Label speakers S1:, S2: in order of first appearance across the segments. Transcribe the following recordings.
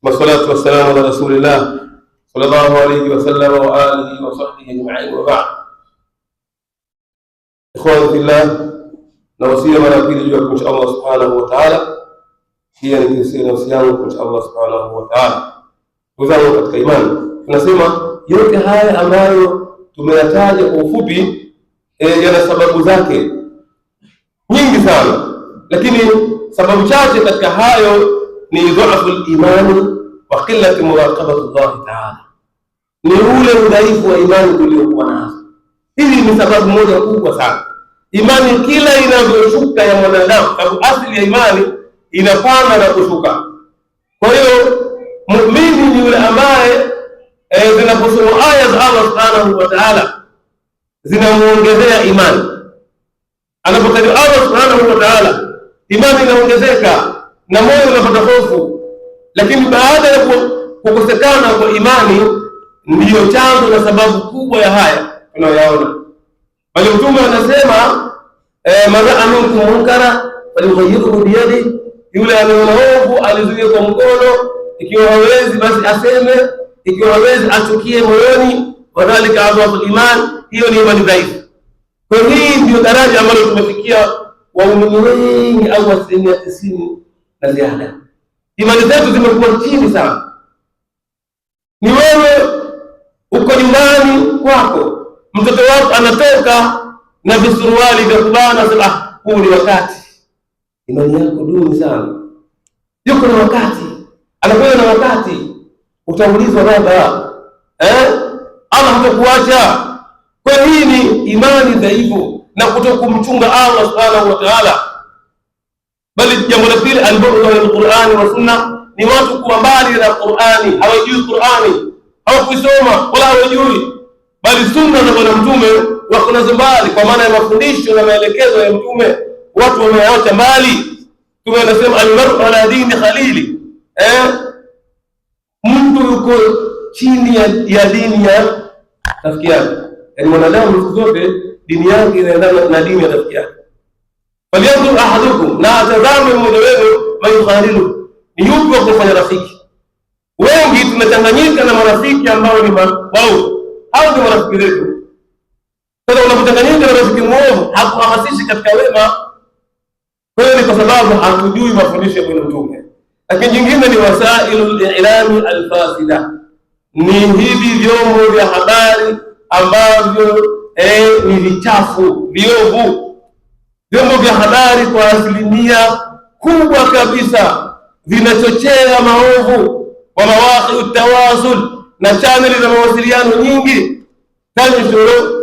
S1: والصلاة والسلام على رسول الله صلى الله عليه وسلم وآله وصحبه أجمعين وبعد. إخواني في الله، nausia mara pili juu ya kumcha Allah subhanahu wa ta'ala, pia nikisia nafsi yangu kumcha Allah subhanahu wa ta'ala. Ndugu zangu katika imani, tunasema yote haya ambayo tumeyataja kwa ufupi yana sababu zake nyingi sana, lakini sababu chache katika hayo ni dhaifu imani wa qillati muraqabati Allah ta'ala, ni ule udhaifu wa imani tuliokuwa nazo. Hili ni sababu moja kubwa sana. Imani kila inavyoshuka ya mwanadamu, sababu asili ya imani inapanda na kushuka. Kwa hiyo muumini ni yule ambaye zinaposoma aya za Allah subhanahu wa ta'ala zinamuongezea imani. Anapotaja Allah subhanahu wa ta'ala, imani inaongezeka na moyo unapata hofu. Lakini baada ya kukosekana kwa imani, ndiyo chanzo na sababu kubwa ya haya tunayoyaona. Bali Mtume anasema man raa minkum munkara falyughayyirhu biyadihi, yule anayeona ovu alizuie kwa mkono, ikiwa hawezi basi aseme, ikiwa hawezi achukie moyoni. Wadhalika adhafu iman, hiyo ni imani dhaifu. Kwa hii ndio daraja ambalo tumefikia waumini wengi, au 90% na ziada. Imani zetu zimekuwa chini sana. Ni wewe uko nyumbani kwako, mtoto wako anatoka na visuruali vya kubana, sema huu ni wakati. Imani yako duni sana. Yuko na wakati, anakuwa na wakati, utaulizwa baba, Allah hatakuacha. Kwa hii ni imani dhaifu na kutokumchunga Allah subhanahu wa ta'ala. Bali jambo la pili, al-bu'd min Qur'ani wa sunna, ni watu kuwa mbali na Qur'ani, hawajui Qur'ani, hawakusoma wala hawajui, bali sunna za Bwana Mtume wako nazo mbali, kwa maana ya mafundisho na maelekezo ya Mtume watu wameacha mbali. Mtume anasema al-mar'u ala dini khalili, mtu yuko chini ya dini ya rafiki yake. Yaani mwanadamu siku zote dini yake inaendana na dini ya rafiki yake. Falyanzur ahadukum, na atazame mmoja wenu mayukhalilu, ni yupi wa kufanya rafiki. Wengi tunachanganyika na marafiki ambao ni wao, hao ndio marafiki zetu. Sasa unapochanganyika na rafiki mwovu, hakuhamasishi katika wema. Kwa hiyo ni kwa sababu hatujui mafundisho ya Bwana Mtume. Lakini jingine ni wasailul i'lami alfasida, ni hivi vyombo vya habari ambavyo ni vichafu, viovu. Vyombo vya habari kwa asilimia kubwa kabisa vinachochea maovu, wa mawaqi utawasul, na channel za mawasiliano nyingi.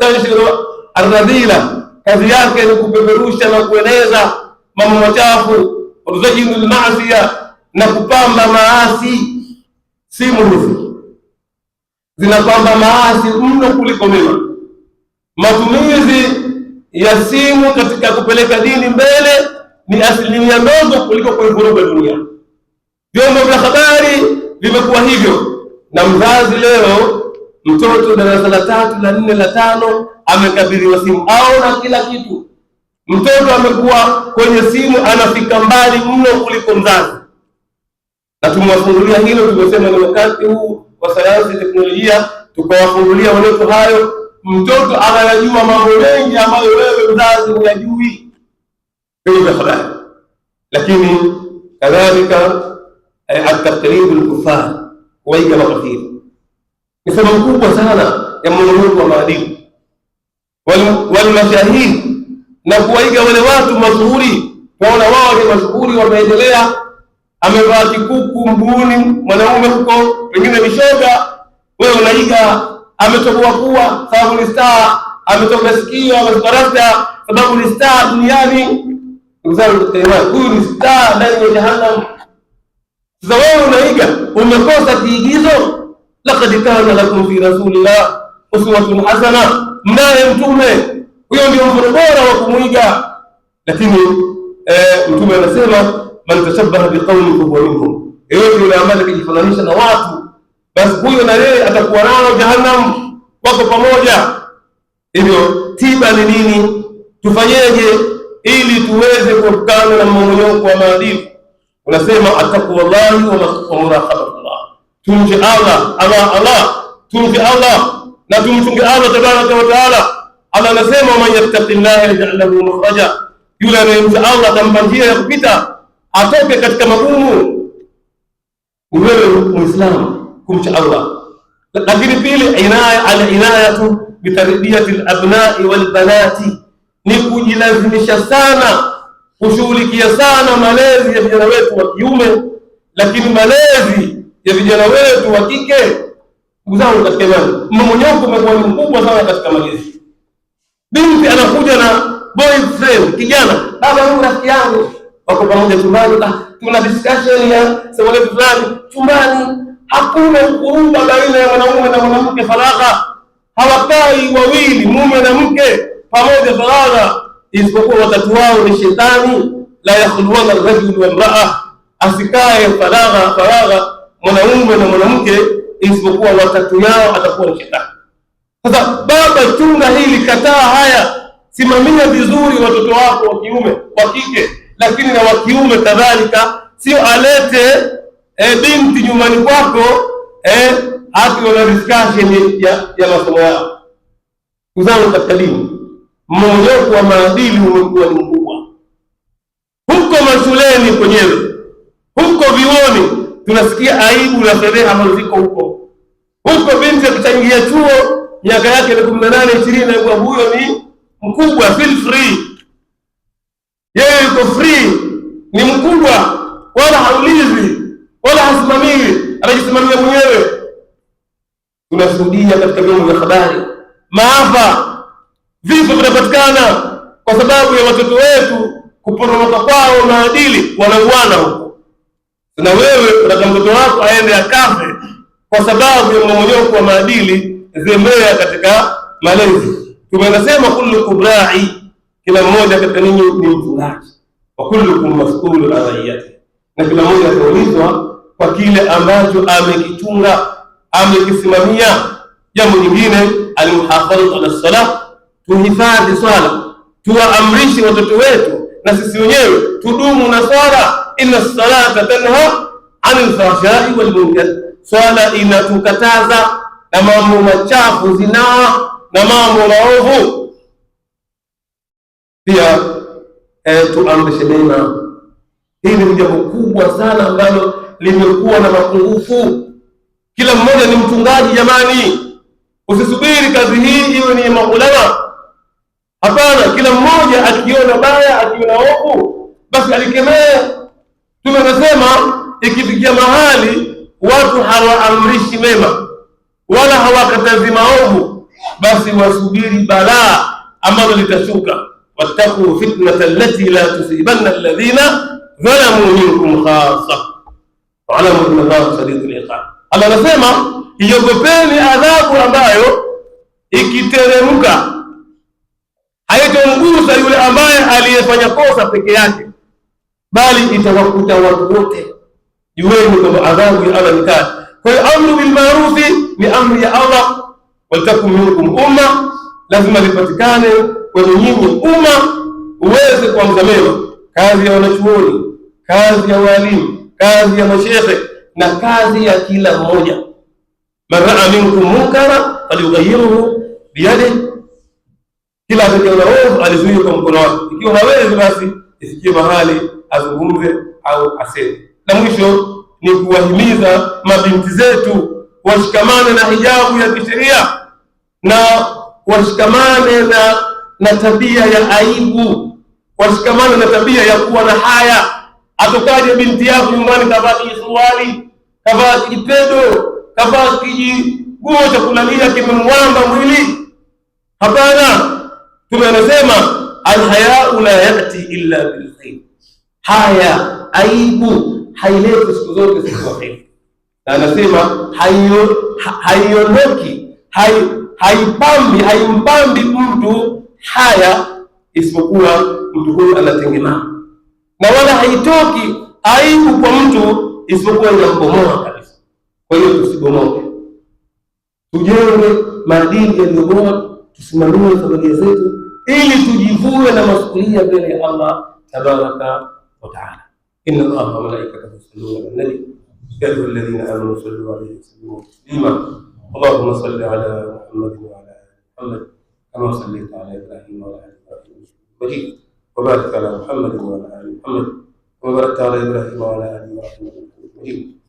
S1: Tanshuru ar-radila, kazi yake ni kupeperusha na kueneza mambo machafu, uzajinul maasiya, na kupamba maasi. Simu hizi zinapamba maasi mno kuliko mema. Matumizi ya simu katika kupeleka dini mbele ni asilimia ndogo kuliko kuivuruga dunia. Vyombo vya habari vimekuwa hivyo, na mzazi leo, mtoto darasa la 3, la 4, la 5 amekabidhiwa simu, aona kila kitu. Mtoto amekuwa kwenye simu, anafika mbali mno kuliko mzazi. Na tumewafungulia hilo, tumesema ni wakati huu wa sayansi na teknolojia, tukawafungulia watoto hayo. Mtoto anayajua mambo mengi ambayo wewe mzazi huyajui kwenye habari. Lakini kadhalika at-taqrib al-kufar, kuiga makafiri, ni sababu kubwa sana ya mmomonyoko wa maadili. Wal mashahidi, na kuiga wale watu mashuhuri. Tunaona wao ni mashuhuri, wameendelea, amevaa kikuku mguuni mwanaume huko, pengine mishoga, wewe unaiga. Ametoka kuwa sababu ni star, ametoka sikio, ametoka rasta sababu ni star duniani. Mzalo huyu ni star ndani ya jahannam. Sasa wewe unaiga, umekosa kiigizo. Laqad kana lakum fi rasulillah uswatun hasana, mnaye mtume, huyo ndio mfano bora wa kumuiga. Lakini mtume anasema man tashabbaha biqawmin fahuwa minhum, yeyote yule ambaye akijifananisha na watu, basi huyo na yeye atakuwa nao jahannam, wako pamoja. Hivyo tiba ni nini? Tufanyeje ili tuweze kuepukana na mmomonyoko wa maadili? Unasema ataqwallahi wa muraqabatullah, tumche Allah tumche Allah na tumchunge Allah tabaraka wa taala. Allah anasema man yattaqillaha yaj'al lahu makhraja, yule anayemcha Allah atampa njia ya kupita atoke katika magumu. Wewe Muislamu kumcha Allah. Lakini pili, inayatu bitarbiyati al-abna'i wal banati, ni kujilazimisha sana kushughulikia sana malezi ya vijana wetu wa kiume, lakini malezi ya vijana wetu wa kike. Ndugu zangu katika imani, mmomonyoko umekuwa ni mkubwa sana katika malezi. Binti anakuja na boyfriend, kijana, baba huyu rafiki yangu, wako pamoja chumbani, tuna discussion ya somo fulani chumbani. Hakuna kuumba baina ya mwanaume na mwanamke faragha, hawakai wawili mume na mke pamoja faragha, isipokuwa watatu wao ni shetani. La yakhluwana ar-rajulu wa imra'a, asikae faragha mwanaume na mwanamke isipokuwa watatu yao atakuwa ni shetani. Sasa baba, chunga hili, kataa haya, simamia vizuri watoto wako wa kiume wa kike, lakini na wa kiume kadhalika. Sio alete binti nyumbani kwako hati wana discussion ya masomo yao. Kuzana katika dini, mmonyoko wa maadili umekuwa ni mkubwa. Huko mashuleni kwenyewe, huko vioni, tunasikia aibu na fedheha ambazo ziko huko. Huko binti akichangia chuo miaka yake ni 18 20, na huyo ni mkubwa, feel free, yeye yuko free, ni mkubwa, wala haulizi wala hasimamii, anajisimamia mwenyewe. Tunashuhudia katika vyombo vya habari maafa, vifo vinapatikana kwa sababu ya watoto wetu kuporomoka kwao maadili, wanauana huko. Na wewe unataka mtoto wako aende akafe kwa sababu ya mmomonyoko wa maadili, zembea katika malezi. Tumesema kullukum ra'i, kila mmoja katika ninyi ni mchungaji, wa kullukum mas'ulun an ra'iyati, na kila mmoja ataulizwa kwa kile ambacho amekichunga, amekisimamia. Jambo jingine, al-muhafadhatu ala salat, tuhifadhi swala, tuwaamrishe watoto wetu na sisi wenyewe tudumu na swala. Inna salata tanha anil fahsha'i wal munkar, swala inatukataza na mambo machafu, zinaa na mambo maovu. Pia tuamrishe mema. Hili ni jambo kubwa sana ambalo limekuwa na mapungufu. Kila mmoja ni mchungaji jamani, usisubiri kazi hii iwe ni maulama. Hapana, kila mmoja akiona baya, akiona ovu, basi alikemee. Tumesema ikifikia mahali watu hawaamrishi mema wala hawakatazi maovu, basi wasubiri balaa ambalo litashuka. Wattaqu fitnata allati la tusibanna alladhina dhalamu minkum khassa wa'lamu anna Allaha shadidul iqab. Allah anasema iogopeni adhabu ambayo ikiteremka haitomgusa yule ambaye aliyefanya kosa peke yake, bali itawakuta watu wote. Jueni kwamba adhabu ya Allah ni kali. Kwa hiyo amru bil ma'ruf ni amri ya Allah, waltakum minkum umma, lazima lipatikane kwenye nyinyi umma uweze kuamza mema. Kazi ya wanachuoni, kazi ya walimu, kazi ya mashehe na kazi ya kila mmoja. Man ra'a minkum munkara falyughayyirhu biyadihi, kila atakayeona ovu alizuie kwa mkono wake. Ikiwa hawezi, basi isikie mahali azungumze au aseme. Na mwisho ni kuwahimiza mabinti zetu washikamane na hijabu ya kisheria na washikamane na tabia ya aibu, washikamane na tabia ya kuwa na haya. Atokaje binti yako nyumbani kavaa suruali, kavaa kipedo, kavaa kijiguo cha kulalia kimemwamba mwili? Hapana. Tumesema alhayau la yati illa bil khair, haya aibu haileti siku zote siku khair. Na anasema haiondoki, haimpambi mtu haya isipokuwa mtu huyo anatengemana, na wala haitoki aibu kwa mtu isipokuwa inambomoa kabisa. Kwa hiyo tusibomoke, tujenge maadili yaliyo bora, tusimamie familia zetu ili tujivue na masuhulia mbele ya Allah tabaraka wa taala. Inna Allaha wa malaikatahu yusalluna ala nabi يا أيها الذين آمنوا صلوا عليه وسلموا تسليما. اللهم صل على محمد وعلى آل محمد كما صليت على إبراهيم وعلى آل إبراهيم مجيد. وبارك على محمد وعلى آل محمد كما باركت على إبراهيم وعلى آل إبراهيم مجيد.